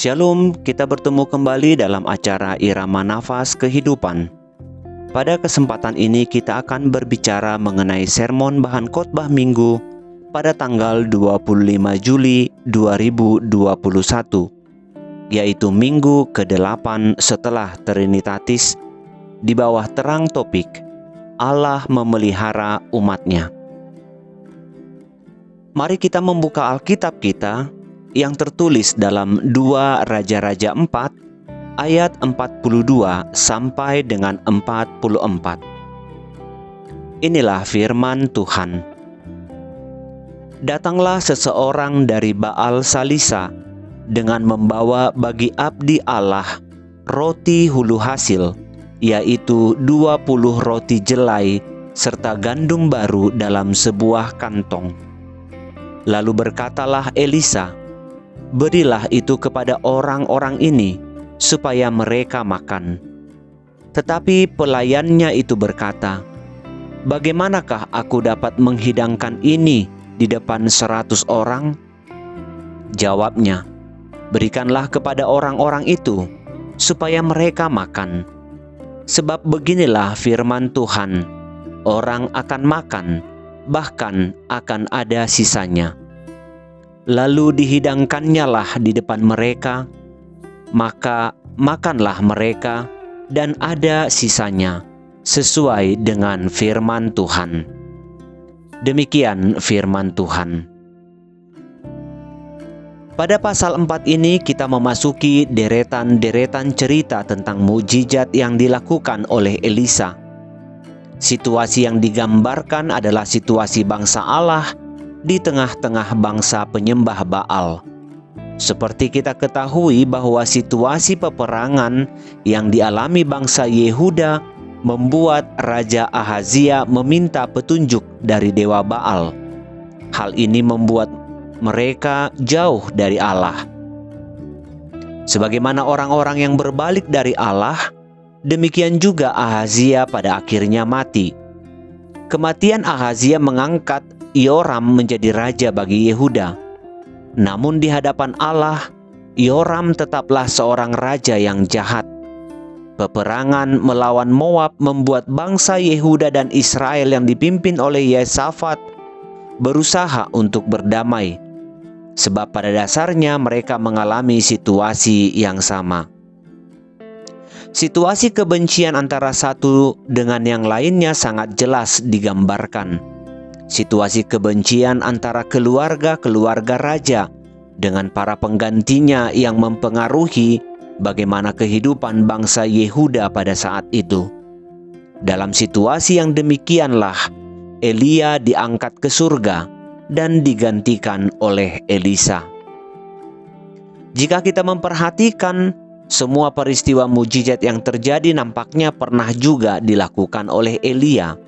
Shalom, kita bertemu kembali dalam acara Irama Nafas Kehidupan. Pada kesempatan ini kita akan berbicara mengenai sermon bahan khotbah minggu pada tanggal 25 Juli 2021, yaitu minggu ke-8 setelah Trinitatis, di bawah terang topik Allah memelihara umatnya. Mari kita membuka Alkitab kita yang tertulis dalam 2 Raja-Raja 4 ayat 42 sampai dengan 44. Inilah firman Tuhan. Datanglah seseorang dari Baal Salisa dengan membawa bagi abdi Allah roti hulu hasil, yaitu 20 roti jelai serta gandum baru dalam sebuah kantong. Lalu berkatalah Elisa, "Berilah itu kepada orang-orang ini, supaya mereka makan." Tetapi pelayannya itu berkata, "Bagaimanakah aku dapat menghidangkan ini di depan 100 orang?" Jawabnya, "Berikanlah kepada orang-orang itu, supaya mereka makan. Sebab beginilah firman Tuhan, orang akan makan, bahkan akan ada sisanya." Lalu dihidangkannyalah di depan mereka, maka makanlah mereka dan ada sisanya, sesuai dengan firman Tuhan. Demikian firman Tuhan. Pada pasal 4 ini kita memasuki deretan-deretan cerita tentang mukjizat yang dilakukan oleh Elisa. Situasi yang digambarkan adalah situasi bangsa Allah di tengah-tengah bangsa penyembah Baal. Seperti kita ketahui bahwa situasi peperangan yang dialami bangsa Yehuda membuat Raja Ahazia meminta petunjuk dari dewa Baal. Hal ini membuat mereka jauh dari Allah. Sebagaimana orang-orang yang berbalik dari Allah, demikian juga Ahazia pada akhirnya mati. Kematian Ahazia mengangkat Yoram menjadi raja bagi Yehuda. Namun di hadapan Allah, Yoram tetaplah seorang raja yang jahat. Peperangan melawan Moab membuat bangsa Yehuda dan Israel yang dipimpin oleh Yesafat berusaha untuk berdamai, sebab pada dasarnya mereka mengalami situasi yang sama. Situasi kebencian antara satu dengan yang lainnya sangat jelas digambarkan. Situasi kebencian antara keluarga-keluarga raja dengan para penggantinya yang mempengaruhi bagaimana kehidupan bangsa Yehuda pada saat itu. Dalam situasi yang demikianlah, Elia diangkat ke surga dan digantikan oleh Elisa. Jika kita memperhatikan, semua peristiwa mukjizat yang terjadi nampaknya pernah juga dilakukan oleh Elia.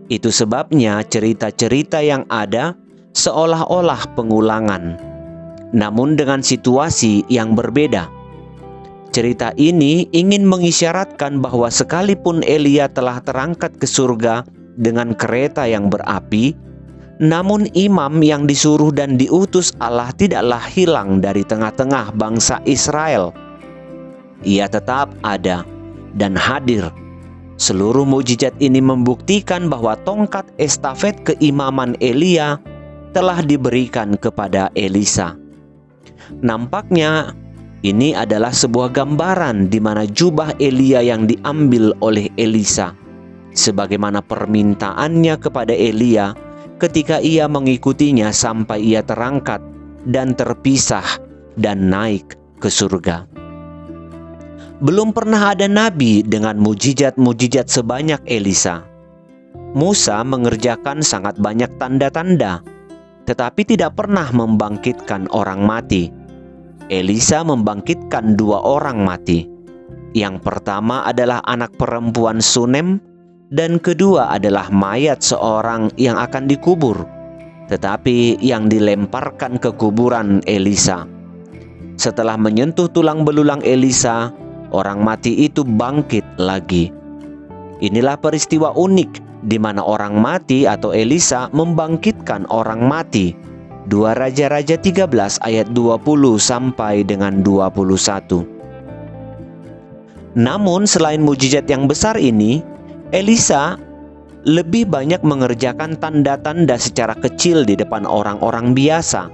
Itu sebabnya cerita-cerita yang ada seolah-olah pengulangan, namun dengan situasi yang berbeda. Cerita ini ingin mengisyaratkan bahwa sekalipun Elia telah terangkat ke surga dengan kereta yang berapi, namun imam yang disuruh dan diutus Allah tidaklah hilang dari tengah-tengah bangsa Israel. Ia tetap ada dan hadir. Seluruh mukjizat ini membuktikan bahwa tongkat estafet keimaman Elia telah diberikan kepada Elisa. Nampaknya ini adalah sebuah gambaran di mana jubah Elia yang diambil oleh Elisa, sebagaimana permintaannya kepada Elia ketika ia mengikutinya sampai ia terangkat dan terpisah dan naik ke surga. Belum pernah ada nabi dengan mukjizat-mukjizat sebanyak Elisa. Musa mengerjakan sangat banyak tanda-tanda, tetapi tidak pernah membangkitkan orang mati. Elisa membangkitkan 2 orang mati. Yang pertama adalah anak perempuan Sunem, dan kedua adalah mayat seorang yang akan dikubur, tetapi yang dilemparkan ke kuburan Elisa. Setelah menyentuh tulang belulang Elisa, orang mati itu bangkit lagi. Inilah peristiwa unik di mana orang mati atau Elisa membangkitkan orang mati. 2 Raja-Raja 13 ayat 20 sampai dengan 21. Namun selain mujizat yang besar ini, Elisa lebih banyak mengerjakan tanda-tanda secara kecil di depan orang-orang biasa.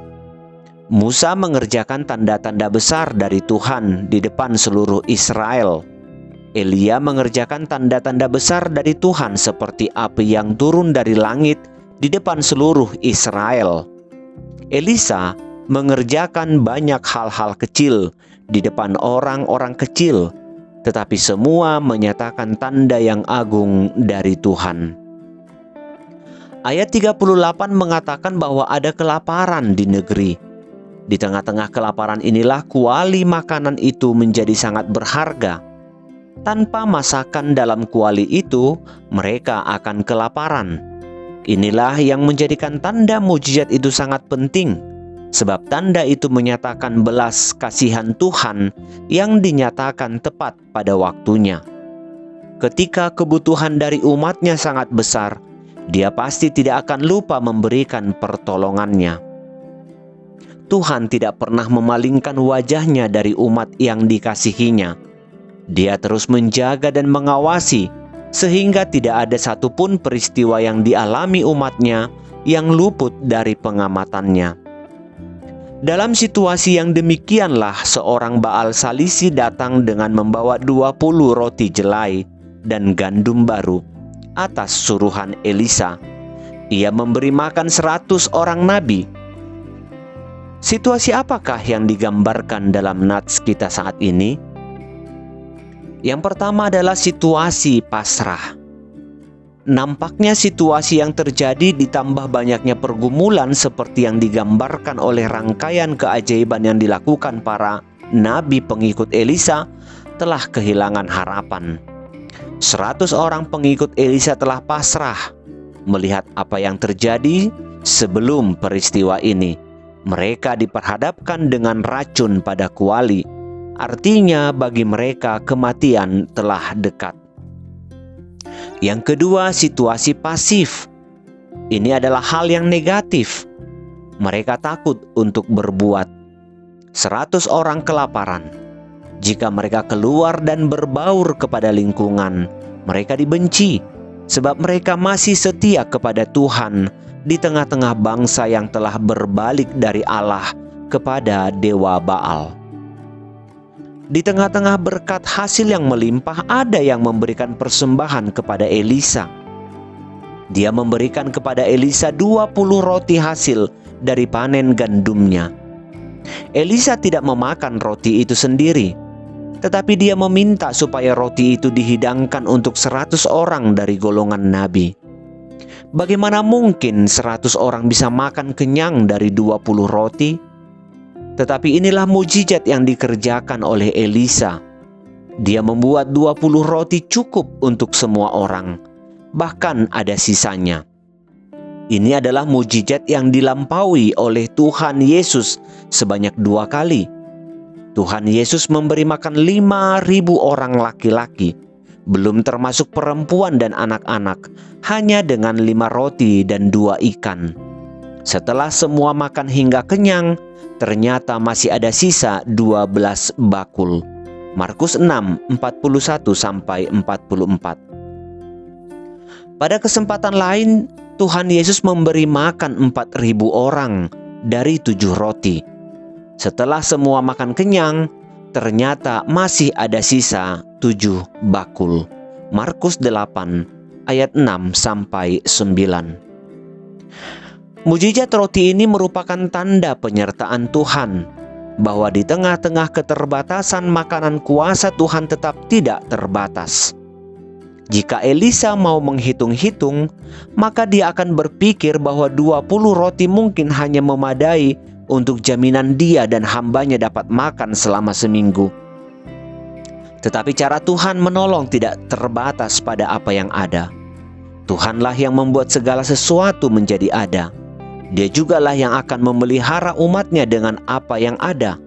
Musa mengerjakan tanda-tanda besar dari Tuhan di depan seluruh Israel. Elia mengerjakan tanda-tanda besar dari Tuhan seperti api yang turun dari langit di depan seluruh Israel. Elisa mengerjakan banyak hal-hal kecil di depan orang-orang kecil, tetapi semua menyatakan tanda yang agung dari Tuhan. Ayat 38 mengatakan bahwa ada kelaparan di negeri. Di tengah-tengah kelaparan inilah kuali makanan itu menjadi sangat berharga. Tanpa masakan dalam kuali itu, mereka akan kelaparan. Inilah yang menjadikan tanda mujizat itu sangat penting, sebab tanda itu menyatakan belas kasihan Tuhan yang dinyatakan tepat pada waktunya. Ketika kebutuhan dari umatnya sangat besar, Dia pasti tidak akan lupa memberikan pertolongannya. Tuhan tidak pernah memalingkan wajahnya dari umat yang dikasihinya. Dia terus menjaga dan mengawasi, sehingga tidak ada satupun peristiwa yang dialami umatnya yang luput dari pengamatannya. Dalam situasi yang demikianlah seorang Baal Salisi datang dengan membawa 20 roti jelai dan gandum baru atas suruhan Elisa. Ia memberi makan 100 orang nabi. Situasi apakah yang digambarkan dalam nats kita saat ini? Yang pertama adalah situasi pasrah. Nampaknya situasi yang terjadi ditambah banyaknya pergumulan seperti yang digambarkan oleh rangkaian keajaiban yang dilakukan para nabi pengikut Elisa telah kehilangan harapan. 100 orang pengikut Elisa telah pasrah melihat apa yang terjadi sebelum peristiwa ini. Mereka diperhadapkan dengan racun pada kuali. Artinya bagi mereka kematian telah dekat. Yang kedua, situasi pasif. Ini adalah hal yang negatif. Mereka takut untuk berbuat. 100 orang kelaparan. Jika mereka keluar dan berbaur kepada lingkungan, mereka dibenci, sebab mereka masih setia kepada Tuhan di tengah-tengah bangsa yang telah berbalik dari Allah kepada dewa Baal. Di tengah-tengah berkat hasil yang melimpah, ada yang memberikan persembahan kepada Elisa. Dia memberikan kepada Elisa 20 roti hasil dari panen gandumnya. Elisa tidak memakan roti itu sendiri, tetapi dia meminta supaya roti itu dihidangkan untuk 100 orang dari golongan nabi. Bagaimana mungkin 100 orang bisa makan kenyang dari 20 roti? Tetapi inilah mujizat yang dikerjakan oleh Elisa. Dia membuat 20 roti cukup untuk semua orang. Bahkan ada sisanya. Ini adalah mujizat yang dilampaui oleh Tuhan Yesus sebanyak 2 kali. Tuhan Yesus memberi makan 5.000 orang laki-laki, belum termasuk perempuan dan anak-anak, hanya dengan 5 roti dan 2 ikan. Setelah semua makan hingga kenyang, ternyata masih ada sisa 12 bakul. Markus 6, 41-44. Pada kesempatan lain, Tuhan Yesus memberi makan 4.000 orang dari 7 roti. Setelah semua makan kenyang, ternyata masih ada sisa 7 bakul. Markus 8, ayat 6-9. Mujizat roti ini merupakan tanda penyertaan Tuhan, bahwa di tengah-tengah keterbatasan makanan kuasa Tuhan tetap tidak terbatas. Jika Elisa mau menghitung-hitung, maka dia akan berpikir bahwa 20 roti mungkin hanya memadai untuk jaminan dia dan hambanya dapat makan selama seminggu. Tetapi cara Tuhan menolong tidak terbatas pada apa yang ada. Tuhanlah yang membuat segala sesuatu menjadi ada. Dia jugalah yang akan memelihara umatnya dengan apa yang ada.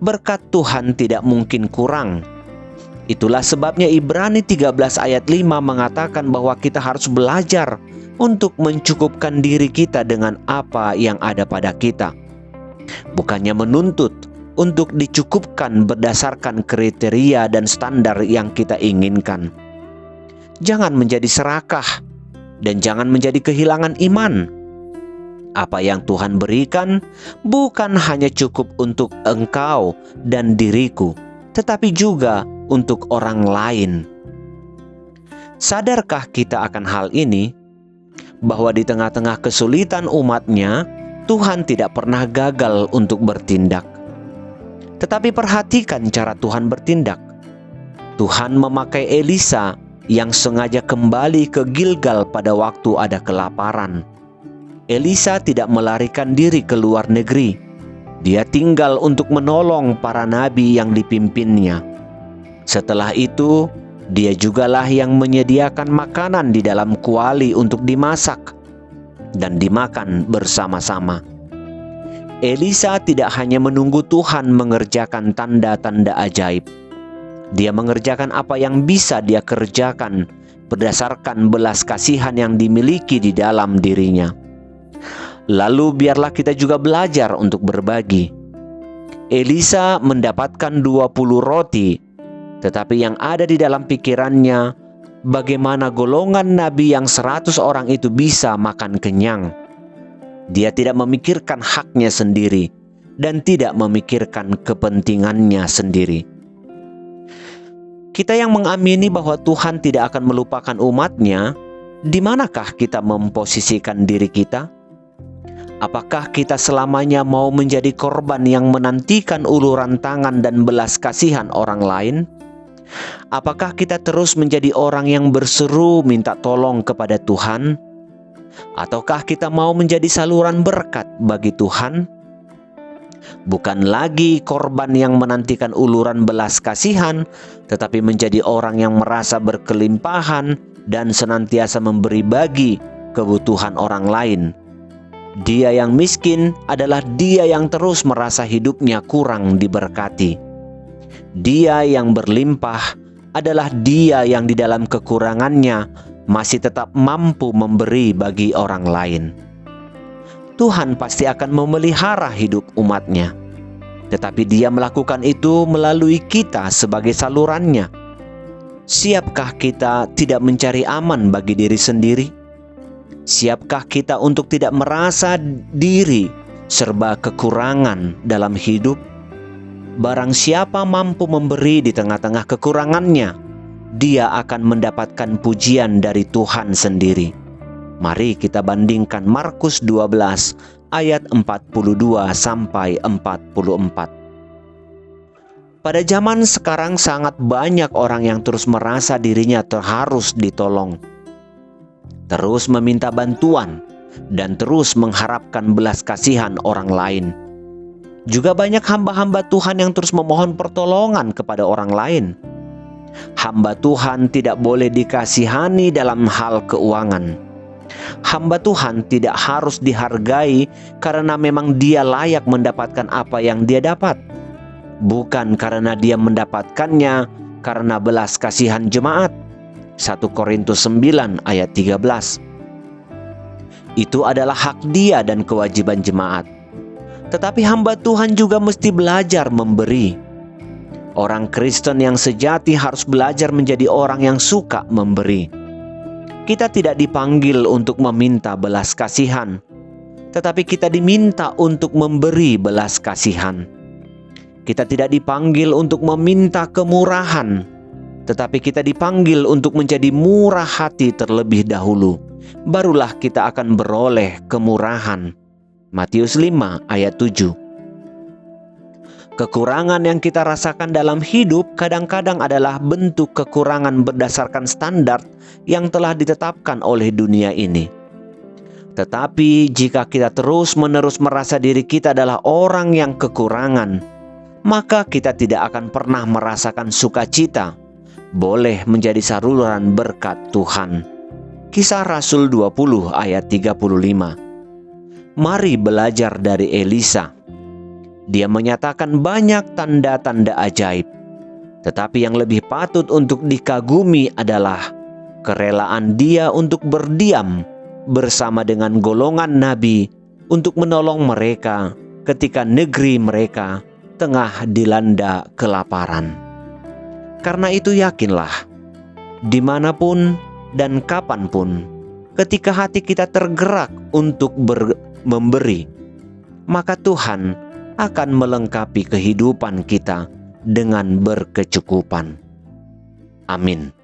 Berkat Tuhan tidak mungkin kurang. Itulah sebabnya Ibrani 13 ayat 5 mengatakan bahwa kita harus belajar untuk mencukupkan diri kita dengan apa yang ada pada kita, bukannya menuntut untuk dicukupkan berdasarkan kriteria dan standar yang kita inginkan. Jangan menjadi serakah dan jangan menjadi kehilangan iman. Apa yang Tuhan berikan bukan hanya cukup untuk engkau dan diriku, tetapi juga untuk orang lain. Sadarkah kita akan hal ini? Bahwa di tengah-tengah kesulitan umatnya, Tuhan tidak pernah gagal untuk bertindak. Tetapi perhatikan cara Tuhan bertindak. Tuhan memakai Elisa yang sengaja kembali ke Gilgal pada waktu ada kelaparan. Elisa tidak melarikan diri ke luar negeri. Dia tinggal untuk menolong para nabi yang dipimpinnya. Setelah itu, dia jugalah yang menyediakan makanan di dalam kuali untuk dimasak dan dimakan bersama-sama. Elisa tidak hanya menunggu Tuhan mengerjakan tanda-tanda ajaib. Dia mengerjakan apa yang bisa dia kerjakan berdasarkan belas kasihan yang dimiliki di dalam dirinya. Lalu biarlah kita juga belajar untuk berbagi. Elisa mendapatkan 20 roti, tetapi yang ada di dalam pikirannya, bagaimana golongan nabi yang 100 orang itu bisa makan kenyang. Dia tidak memikirkan haknya sendiri dan tidak memikirkan kepentingannya sendiri. Kita yang mengamini bahwa Tuhan tidak akan melupakan umatnya, di manakah kita memposisikan diri kita? Apakah kita selamanya mau menjadi korban yang menantikan uluran tangan dan belas kasihan orang lain? Apakah kita terus menjadi orang yang berseru minta tolong kepada Tuhan? Ataukah kita mau menjadi saluran berkat bagi Tuhan? Bukan lagi korban yang menantikan uluran belas kasihan, tetapi menjadi orang yang merasa berkelimpahan dan senantiasa memberi bagi kebutuhan orang lain. Dia yang miskin adalah dia yang terus merasa hidupnya kurang diberkati. Dia yang berlimpah adalah dia yang di dalam kekurangannya masih tetap mampu memberi bagi orang lain. Tuhan pasti akan memelihara hidup umatnya, tetapi dia melakukan itu melalui kita sebagai salurannya. Siapkah kita tidak mencari aman bagi diri sendiri? Siapkah kita untuk tidak merasa diri serba kekurangan dalam hidup? Barang siapa mampu memberi di tengah-tengah kekurangannya, dia akan mendapatkan pujian dari Tuhan sendiri. Mari kita bandingkan Markus 12 ayat 42 sampai 44. Pada zaman sekarang sangat banyak orang yang terus merasa dirinya harus ditolong, terus meminta bantuan, dan terus mengharapkan belas kasihan orang lain. Juga banyak hamba-hamba Tuhan yang terus memohon pertolongan kepada orang lain. Hamba Tuhan tidak boleh dikasihani dalam hal keuangan. Hamba Tuhan tidak harus dihargai karena memang dia layak mendapatkan apa yang dia dapat, bukan karena dia mendapatkannya karena belas kasihan jemaat. 1 Korintus 9 ayat 13. Itu adalah hak dia dan kewajiban jemaat. Tetapi hamba Tuhan juga mesti belajar memberi. Orang Kristen yang sejati harus belajar menjadi orang yang suka memberi. Kita tidak dipanggil untuk meminta belas kasihan, tetapi kita diminta untuk memberi belas kasihan. Kita tidak dipanggil untuk meminta kemurahan, tetapi kita dipanggil untuk menjadi murah hati terlebih dahulu. Barulah kita akan beroleh kemurahan. Matius 5 ayat 7. Kekurangan yang kita rasakan dalam hidup kadang-kadang adalah bentuk kekurangan berdasarkan standar yang telah ditetapkan oleh dunia ini. Tetapi jika kita terus-menerus merasa diri kita adalah orang yang kekurangan, maka kita tidak akan pernah merasakan sukacita boleh menjadi saluran berkat Tuhan. Kisah Rasul 20 ayat 35. Mari belajar dari Elisa. Dia menyatakan banyak tanda-tanda ajaib, tetapi yang lebih patut untuk dikagumi adalah kerelaan dia untuk berdiam bersama dengan golongan nabi untuk menolong mereka ketika negeri mereka tengah dilanda kelaparan. Karena itu yakinlah, dimanapun dan kapanpun, ketika hati kita tergerak untuk memberi, maka Tuhan akan melengkapi kehidupan kita dengan berkecukupan. Amin.